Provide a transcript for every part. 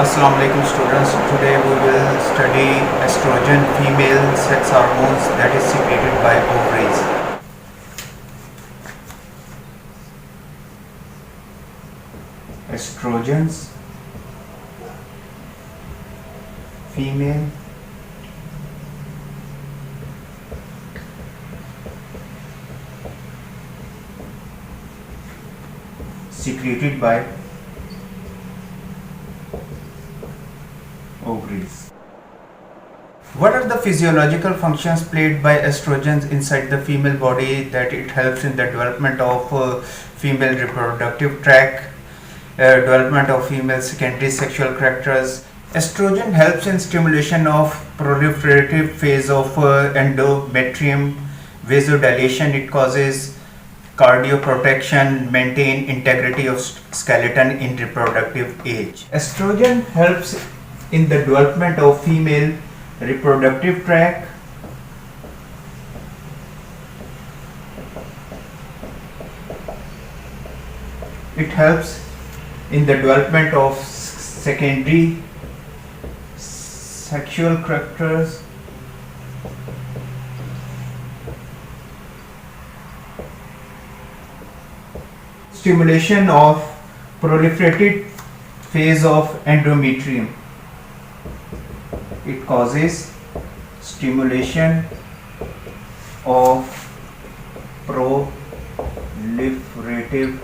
Assalamu alaikum students. Today we will study estrogen, female sex hormones that is secreted by ovaries. Estrogens, female secreted by ovaries. What are the physiological functions played by estrogens inside the female body? That it helps in the development of female reproductive tract, development of female secondary sexual characters. Estrogen helps in stimulation of proliferative phase of endometrium, vasodilation. It causes cardioprotection, maintain integrity of skeleton in reproductive age. Estrogen helps in the development of female reproductive tract, it helps in the development of secondary sexual characters, stimulation of proliferative phase of endometrium. It causes stimulation of proliferative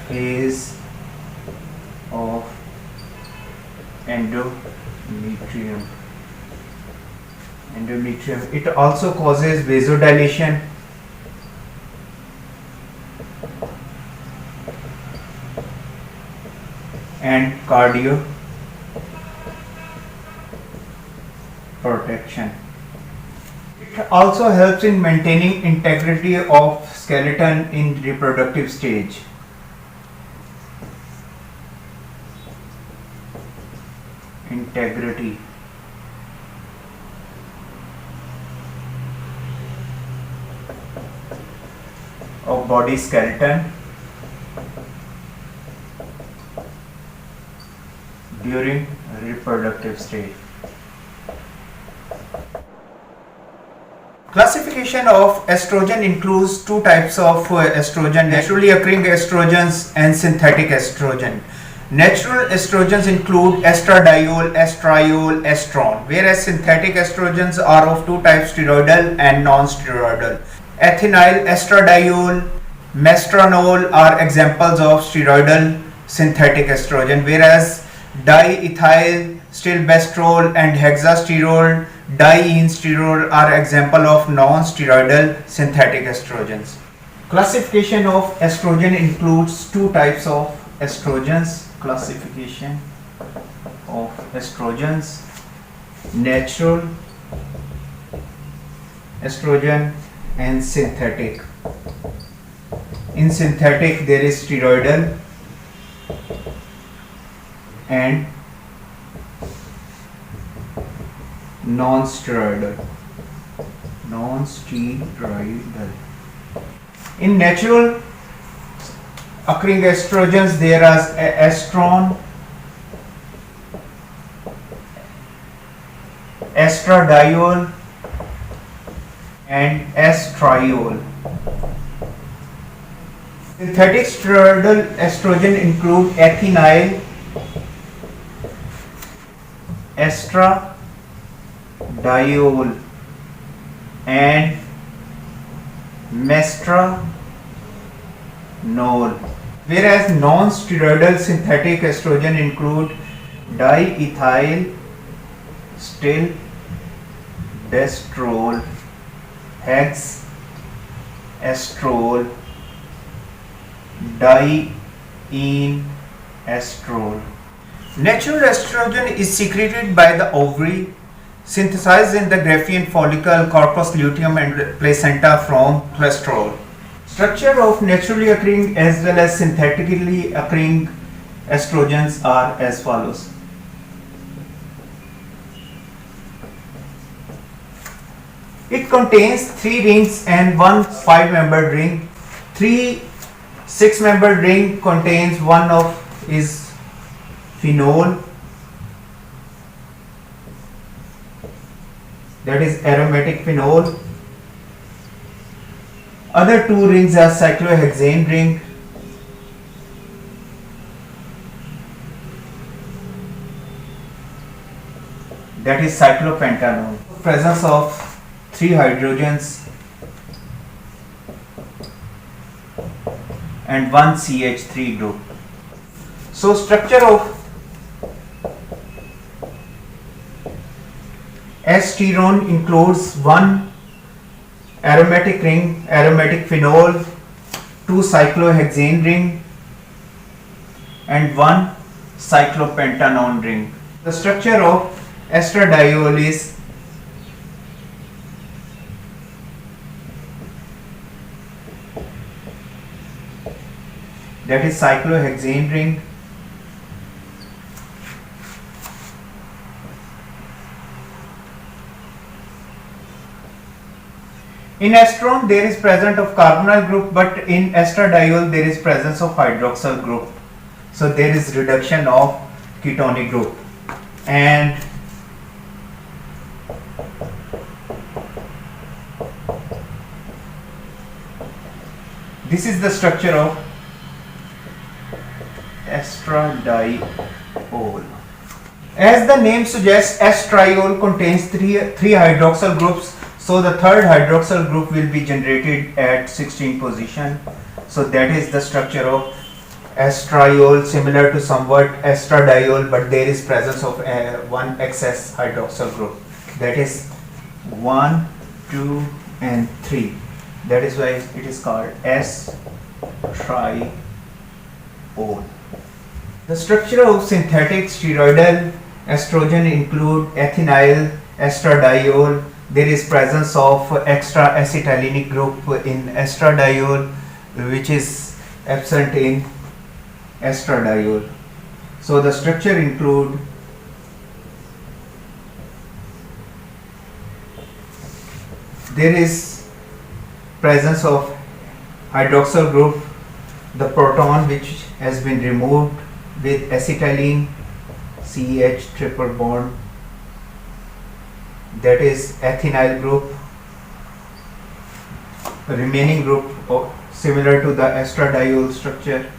phase of endometrium. It also causes vasodilation and cardio protection. It also helps in maintaining integrity of skeleton in reproductive stage. Integrity of body skeleton during reproductive stage. Classification of estrogen includes two types of estrogen: naturally occurring estrogens and synthetic estrogen. Natural estrogens include estradiol, estriol, estrone, whereas synthetic estrogens are of two types, steroidal and non-steroidal. Ethinyl estradiol, mestranol are examples of steroidal synthetic estrogen, whereas diethyl stilbestrol and hexasterol, diensterol are example of non-steroidal synthetic estrogens. Classification of estrogen includes two types of estrogens. Classification of estrogens: natural estrogen and synthetic. In synthetic there is steroidal and non-steroidal. In natural occurring estrogens there are estrone, estradiol and estriol. Synthetic steroidal estrogen include ethinyl, estradiol and mestranol, whereas non-steroidal synthetic estrogen include diethyl stilbestrol, hexasterol, dienestrol. Natural estrogen is secreted by the ovary, synthesized in the Graafian follicle, corpus luteum and placenta from cholesterol. Structure of naturally occurring as well as synthetically occurring estrogens are as follows. It contains 3 rings and 1 5-membered ring. 3 6-membered ring contains one of is phenol, that is aromatic phenol. Other two rings are cyclohexane ring, that is cyclopentanone. Presence of three hydrogens and one CH3 group. So structure of S-terone includes one aromatic ring, aromatic phenol, two cyclohexane ring and one cyclopentanone ring. The structure of estradiol is that is cyclohexane ring, in estrone there is presence of carbonyl group, but in estradiol there is presence of hydroxyl group, so there is reduction of ketonic group. And this is the structure of estradiol. As the name suggests, estriol contains three hydroxyl groups, so the third hydroxyl group will be generated at 16 position. So that is the structure of estriol, similar to somewhat estradiol, but there is presence of one excess hydroxyl group, that is 1, 2 and 3. That is why it is called estriol. The structure of synthetic steroidal estrogen include ethinyl estradiol. There is presence of extra acetylenic group in estradiol, which is absent in estradiol. So the structure include there is presence of hydroxyl group, the proton which has been removed with acetylene CH triple bond, that is ethinyl group. The remaining group similar to the estradiol structure.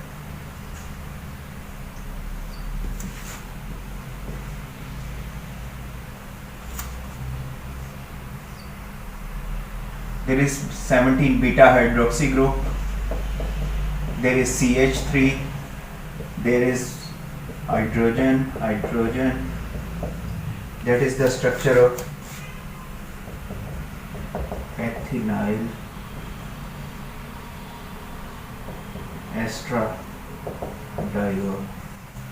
There is 17 beta hydroxy group, there is CH3, there is hydrogen, that is the structure of ethinyl estradiol.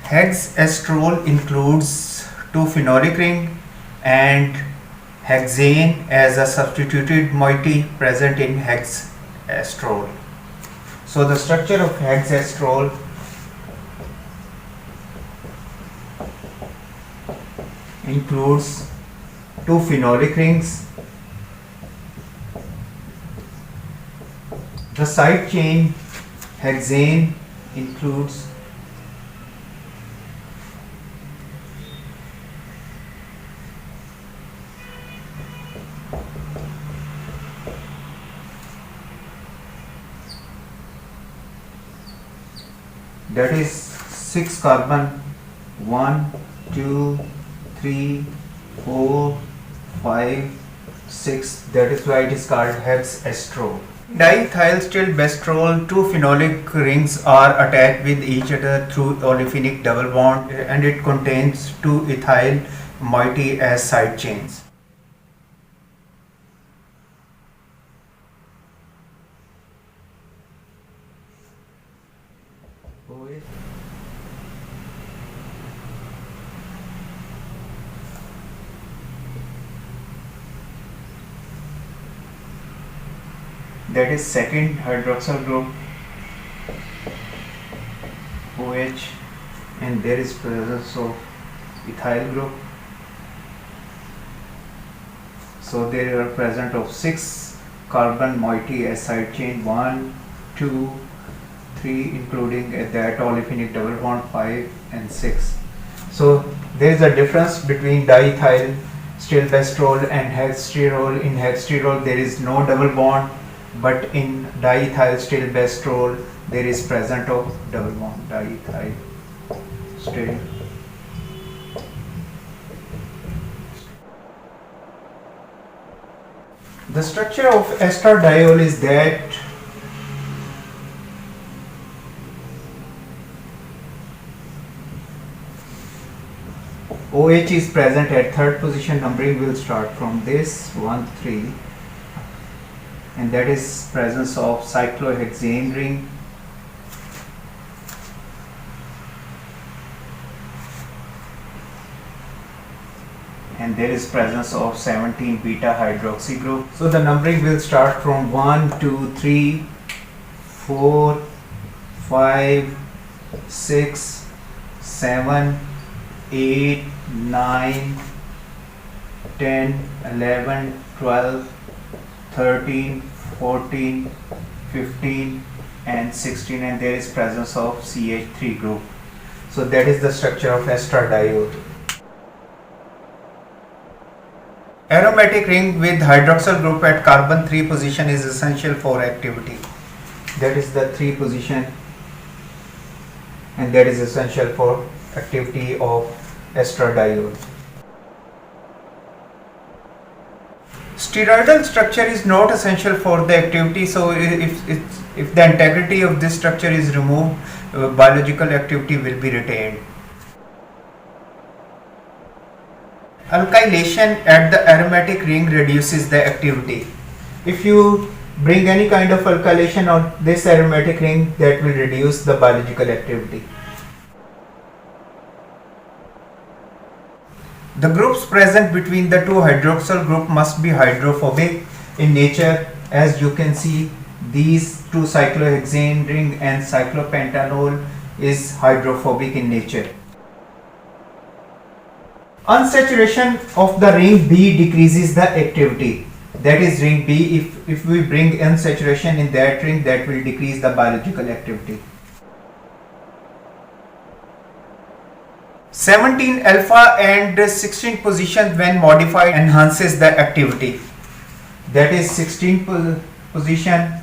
Hex estrol includes two phenolic ring and hexane as a substituted moiety present in hex estrol. So the structure of hex estrol includes two phenolic rings. The side chain hexane includes that is 6 carbon, 1, 2, 3, 4, 5, 6. That is why it is called hex estrol. Diethylstilbestrol, two phenolic rings are attached with each other through olefinic double bond, and it contains two ethyl moiety as side chains. That is second hydroxyl group OH, and there is presence of ethyl group. So there are present of 6 carbon moiety as side chain, 1, 2, 3, including that olefinic double bond 5 and 6. So there is a difference between diethyl stilbestrol and hexasterol. In hexasterol there is no double bond, but in diethyl stilbestrol there is present of double bond. Diethyl stil. The structure of estradiol is that OH is present at third position. Numbering will start from this 1, 3, and that is presence of cyclohexane ring. And there is presence of 17 beta hydroxy group. So the numbering will start from 1, 2, 3, 4, 5, 6, 7, 8, 9, 10, 11, 12, 13, 14, 15 and 16, and there is presence of CH3 group. So that is the structure of estradiol. Aromatic ring with hydroxyl group at carbon 3 position is essential for activity. That is the 3 position, and that is essential for activity of estradiol. Steroidal structure is not essential for the activity, so if the integrity of this structure is removed, biological activity will be retained. Alkylation at the aromatic ring reduces the activity. If you bring any kind of alkylation on this aromatic ring, that will reduce the biological activity. The groups present between the two hydroxyl group must be hydrophobic in nature. As you can see, these two cyclohexane ring and cyclopentanol is hydrophobic in nature. Unsaturation of the ring B decreases the activity. That is ring B. If we bring unsaturation in that ring, that will decrease the biological activity. 17 alpha and 16 position when modified enhances the activity. That is 16 position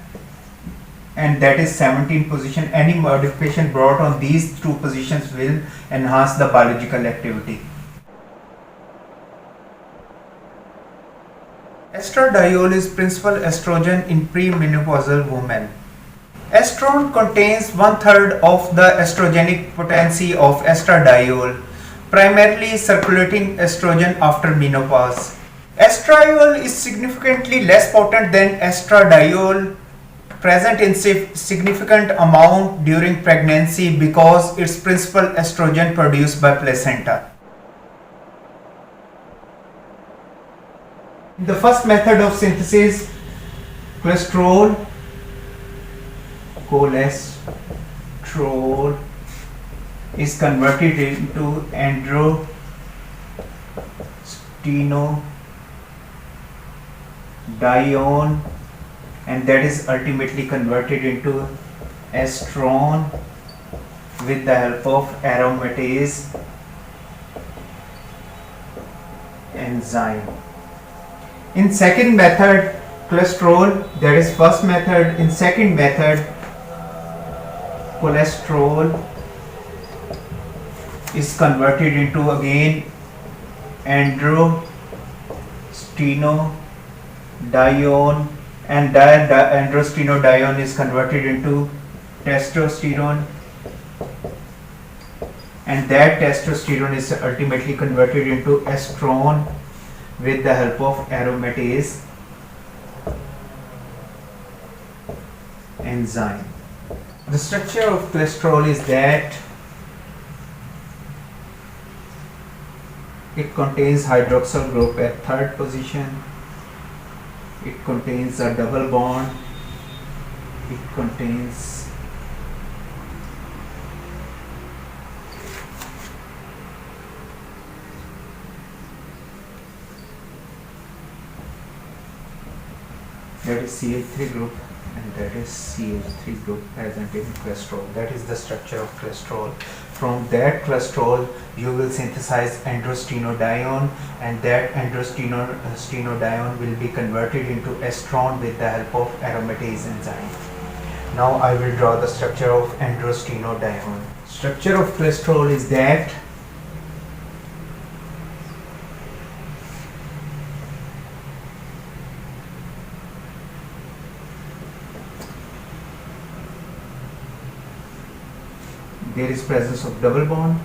and that is 17 position. Any modification brought on these two positions will enhance the biological activity. Estradiol is principal estrogen in premenopausal women. Estrone contains 1/3 of the estrogenic potency of estradiol, primarily circulating estrogen after menopause. Estradiol is significantly less potent than estradiol, present in significant amount during pregnancy because its principal estrogen produced by placenta. The first method of synthesis, cholesterol is converted into androstenedione, and that is ultimately converted into estrone with the help of aromatase enzyme. In second method, cholesterol, that is first method. In second method, cholesterol is converted into again androstenedione, and that androstenedione is converted into testosterone, and that testosterone is ultimately converted into estrone with the help of aromatase enzyme. The structure of cholesterol is that it contains hydroxyl group at third position, it contains a double bond, it contains that is CH3 group, and that is CH3 group present in cholesterol. That is the structure of cholesterol. From that cholesterol, you will synthesize androstenedione, and that androstenedione will be converted into estrone with the help of aromatase enzyme. Now I will draw the structure of androstenedione. Structure of cholesterol is that there is presence of double bond,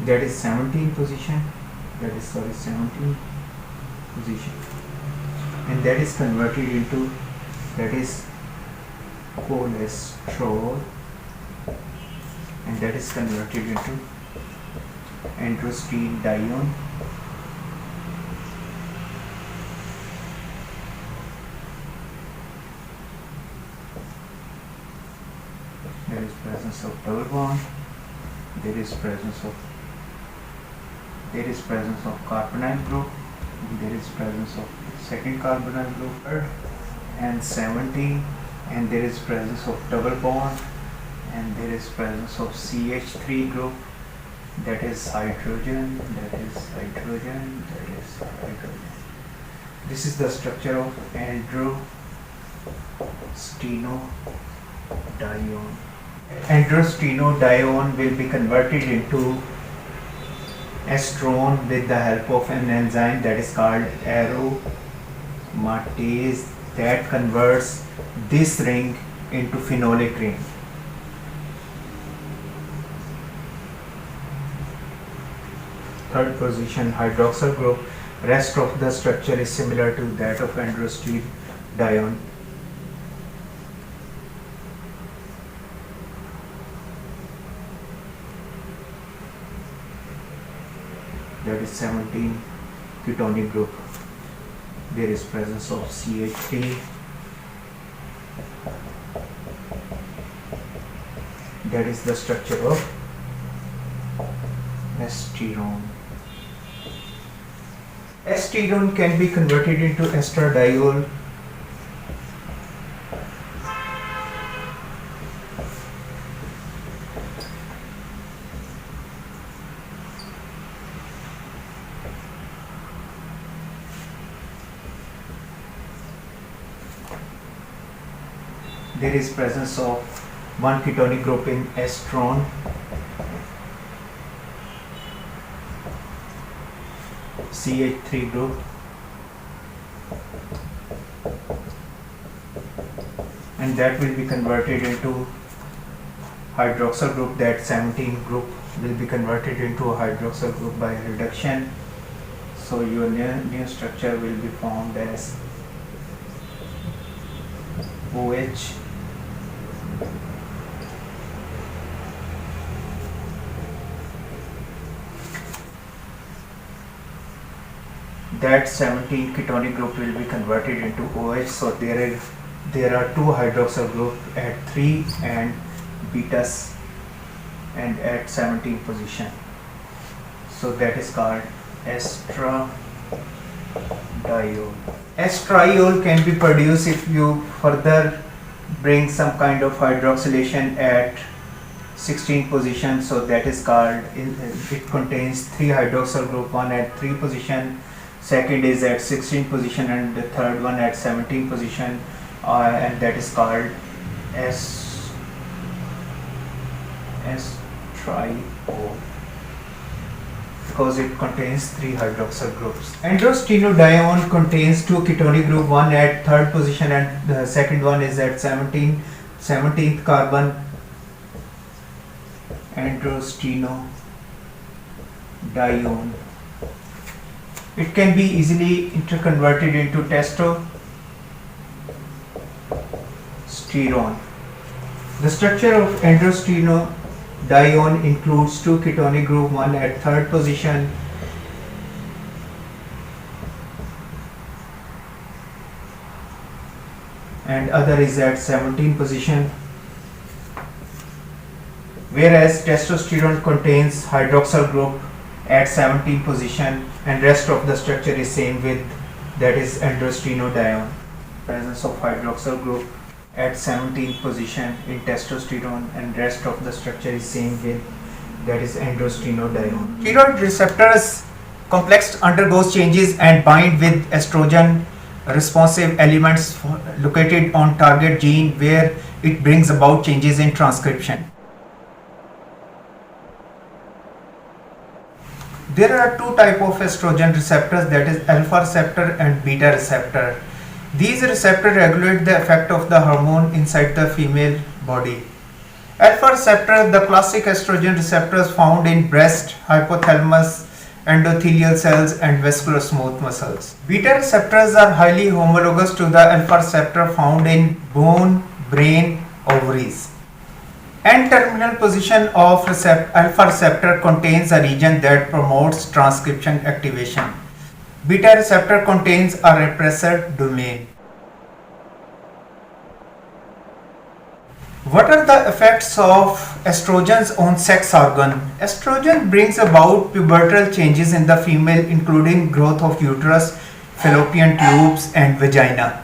that is 17 position, 17 position, and that is converted into, that is cholesterol, and that is converted into androstenedione, there is presence of double bond, there is presence of carbonyl group, there is presence of second carbonyl group, and 17, and there is presence of double bond, and there is presence of CH3 group, that is hydrogen, that is hydrogen, that is hydrogen. This is the structure of androstenedione. Androstenedione will be converted into estrone with the help of an enzyme that is called aromatase, that converts this ring into phenolic ring. Third position, hydroxyl group. Rest of the structure is similar to that of androstenedione. That is 17 ketonic group. There is presence of CH3. That is the structure of esterone. Esterone can be converted into estradiol. There is presence of one ketonic group in estrone. CH3 group, and that will be converted into hydroxyl group. That 17 group will be converted into a hydroxyl group by reduction. So your new structure will be formed as OH that 17 ketonic group will be converted into OH. So there are two hydroxyl group at 3 and betas and at 17 position. So that is called estradiol. Estradiol can be produced if you further bring some kind of hydroxylation at 16 position. So that is called, it contains 3 hydroxyl group, one at 3 position, second is at 16 position, and the third one at 17 position, and that is called estriol, because it contains 3 hydroxyl groups. Androstenedione contains 2 ketonic group, one at 3rd position and the second one is at 17th carbon. Androstenedione. It can be easily interconverted into testosterone. The structure of androstenedione includes 2 ketonic group, one at 3rd position and other is at 17 position whereas testosterone contains hydroxyl group at 17 position and rest of the structure is same with, that is androstenedione. Presence of hydroxyl group at 17th position in testosterone and rest of the structure is same with, that is androstenedione. Steroid receptors complex undergoes changes and bind with estrogen responsive elements located on target gene where it brings about changes in transcription. There are two types of estrogen receptors, that is alpha receptor and beta receptor. These receptors regulate the effect of the hormone inside the female body. Alpha receptor, the classic estrogen receptors found in breast, hypothalamus, endothelial cells and vascular smooth muscles. Beta receptors are highly homologous to the alpha receptor found in bone, brain, ovaries. N-terminal position of alpha receptor contains a region that promotes transcription activation. Beta receptor contains a repressor domain. What are the effects of estrogens on sex organ? Estrogen brings about pubertal changes in the female, including growth of uterus, fallopian tubes, and vagina.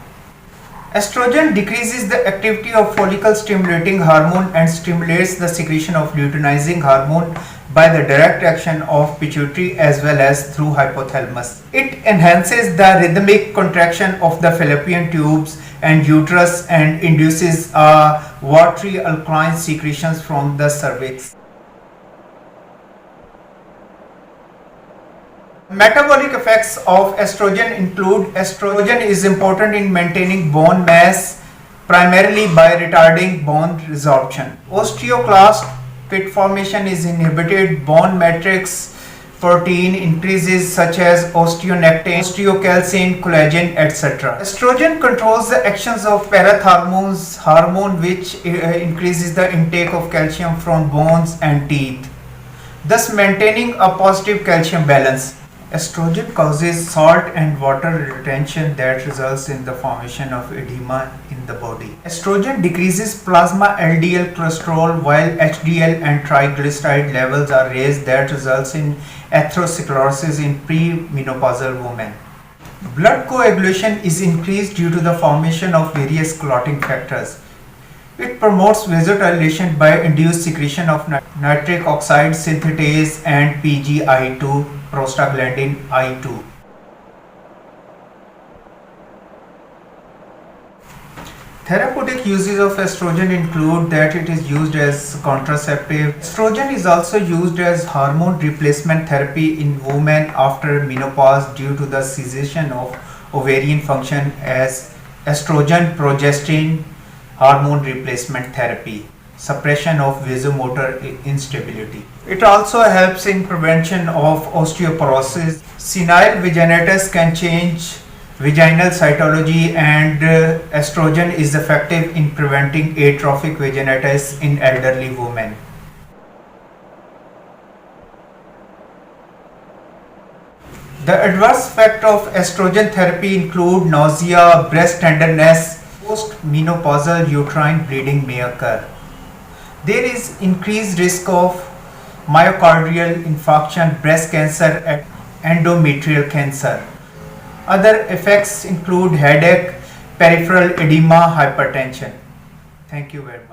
Estrogen decreases the activity of follicle stimulating hormone and stimulates the secretion of luteinizing hormone by the direct action of pituitary as well as through hypothalamus. It enhances the rhythmic contraction of the fallopian tubes and uterus and induces watery alkaline secretions from the cervix. Metabolic effects of estrogen include estrogen is important in maintaining bone mass primarily by retarding bone resorption. Osteoclast pit formation is inhibited, bone matrix protein increases such as osteonectin, osteocalcin, collagen, etc. Estrogen controls the actions of parathormones, hormone which increases the intake of calcium from bones and teeth, thus maintaining a positive calcium balance. Estrogen causes salt and water retention that results in the formation of edema in the body. Estrogen decreases plasma LDL cholesterol while HDL and triglyceride levels are raised that results in atherosclerosis in premenopausal women. Blood coagulation is increased due to the formation of various clotting factors. It promotes vasodilation by induced secretion of nitric oxide synthetase and PGI2, prostaglandin I2. Therapeutic uses of estrogen include that it is used as contraceptive. Estrogen is also used as hormone replacement therapy in women after menopause due to the cessation of ovarian function as estrogen progestin hormone replacement therapy, suppression of vasomotor instability. It also helps in prevention of osteoporosis. Senile vaginitis can change vaginal cytology and estrogen is effective in preventing atrophic vaginitis in elderly women. The adverse effect of estrogen therapy include nausea, breast tenderness. Post-menopausal uterine bleeding may occur. There is increased risk of myocardial infarction, breast cancer, and endometrial cancer. Other effects include headache, peripheral edema, hypertension. Thank you very much.